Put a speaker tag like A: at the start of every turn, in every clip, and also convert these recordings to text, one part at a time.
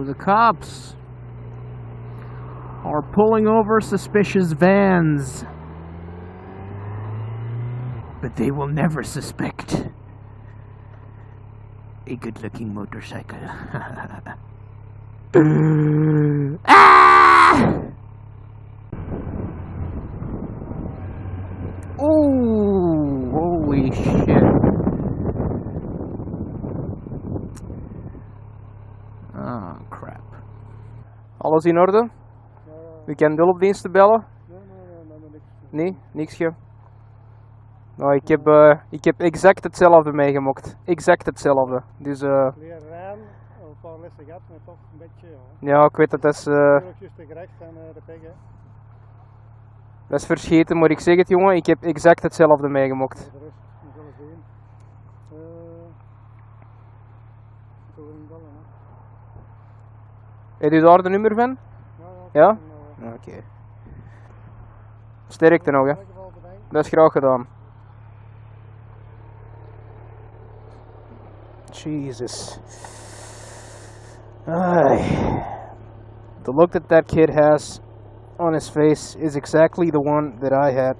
A: So the cops are pulling over suspicious vans, but they will never suspect a good-looking motorcycle. Ah! Oh, holy shit. Ah, crap.
B: Alles in orde? U kent hulpdiensten bellen? Nee, niks ge. Nou, ik heb exact hetzelfde meegemaakt. Exact hetzelfde. Dus
C: Leer rijden, een paar lessen gehad, maar toch een beetje.
B: Ja, ik weet dat is.
C: Juist de gerecht en de pek, hè.
B: Dat is verscheten, maar ik zeg het jongen, ik heb exact hetzelfde meegemaakt.
C: De rest, we zullen zien. Zullen we bellen, hè?
B: Heb u daar de nummer van? Ja? Oké. Sterkte nog, hè. Dat is graag gedaan. Jesus. The look that that kid has on his face is exactly the one that I had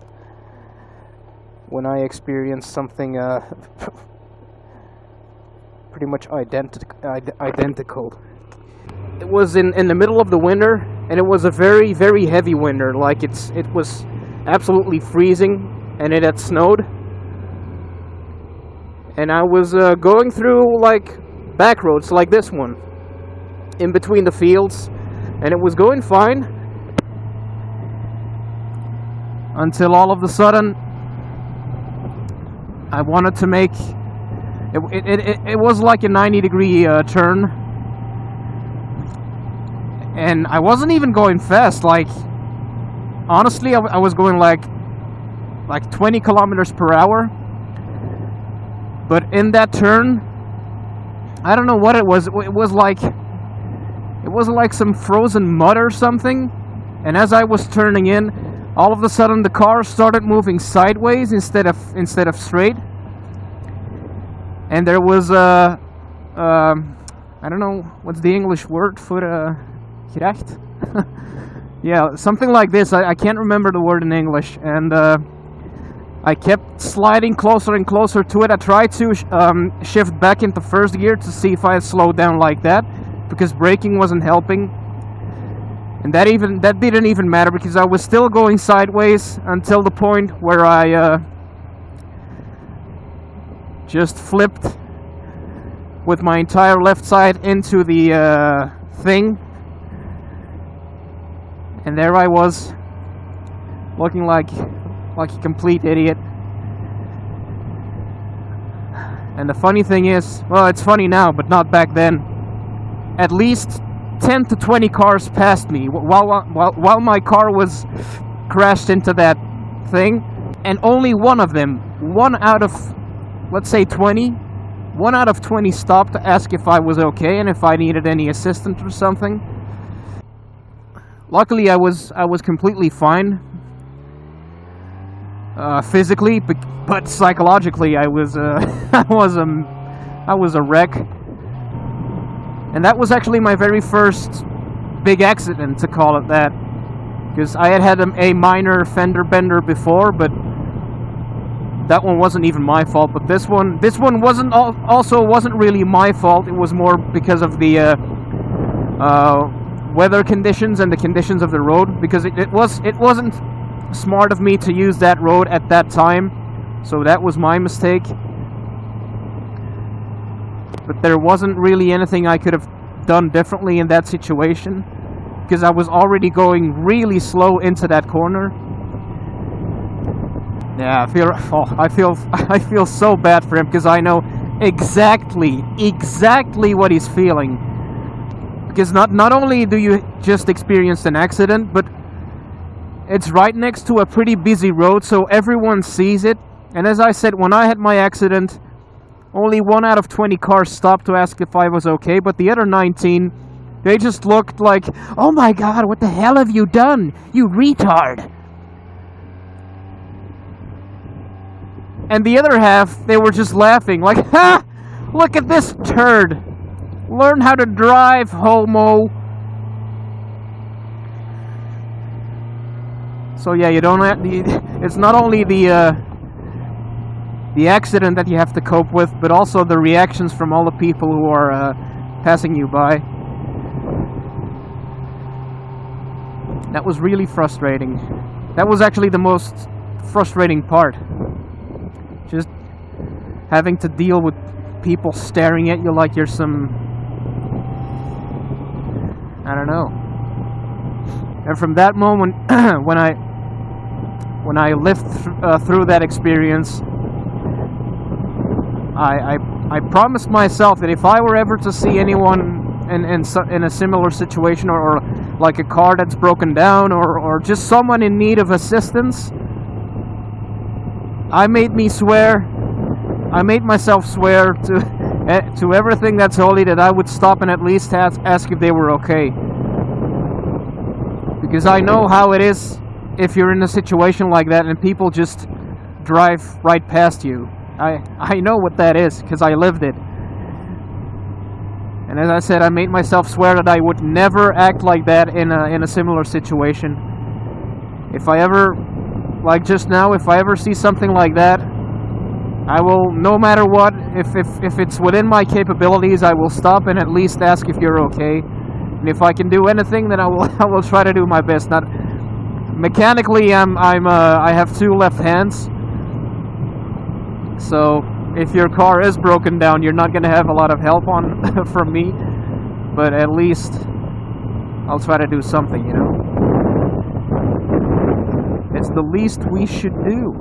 B: when I experienced something pretty much identical. It was in the middle of the winter, and it was a very, very heavy winter. Like it was absolutely freezing, and it had snowed. And I was going through like back roads like this one, in between the fields, and it was going fine until all of a sudden I wanted to make it was like a 90-degree turn, and I wasn't even going fast. Like honestly, I was going like 20 kilometers per hour. But in that turn, I don't know what it was. It was like some frozen mud or something. And as I was turning in, all of a sudden the car started moving sideways instead of straight. And there was I don't know what's the English word for gerecht. Yeah, something like this. I can't remember the word in English. And I kept sliding closer and closer to it. I tried to shift back into first gear to see if I had slowed down like that, because braking wasn't helping. And that didn't even matter, because I was still going sideways until the point where I just flipped with my entire left side into the thing. And there I was, looking like a complete idiot. And the funny thing is, well, it's funny now, but not back then. At least 10 to 20 cars passed me while my car was crashed into that thing, and only one of them, one out of, let's say 20, one out of 20 stopped to ask if I was okay and if I needed any assistance or something. Luckily, I was completely fine. Physically, but psychologically, I was I was a wreck, and that was actually my very first big accident, to call it that, because I had a minor fender bender before, but that one wasn't even my fault. But this one wasn't really my fault. It was more because of the weather conditions and the conditions of the road, because it wasn't smart of me to use that road at that time, so that was my mistake. But there wasn't really anything I could have done differently in that situation, because I was already going really slow into that corner. Yeah, I feel so bad for him, because I know exactly what he's feeling. Because not only do you just experience an accident, but it's right next to a pretty busy road, so everyone sees it. And as I said, when I had my accident, only 1 out of 20 cars stopped to ask if I was okay, but the other 19, they just looked like, "Oh my god, what the hell have you done, you retard?" And the other half, they were just laughing, like, "Ha! Look at this turd! Learn how to drive, homo. So yeah, you don't have it's not only the accident that you have to cope with, but also the reactions from all the people who are passing you by. That was really frustrating. That was actually the most frustrating part. Just having to deal with people staring at you like you're some... I don't know. And from that moment, when I lived through that experience, I promised myself that if I were ever to see anyone in a similar situation, or like a car that's broken down, or just someone in need of assistance, I made myself swear to everything that's holy that I would stop and at least ask if they were okay. Because I know how it is if you're in a situation like that and people just drive right past you. I know what that is, because I lived it. And as I said, I made myself swear that I would never act like that in a similar situation. If I ever, like just now, if I ever see something like that, I will, no matter what, if it's within my capabilities, I will stop and at least ask if you're okay. And if I can do anything, then I will try to do my best. Not mechanically, I have 2 left hands. So if your car is broken down, you're not going to have a lot of help from me. But at least I'll try to do something, you know. It's the least we should do.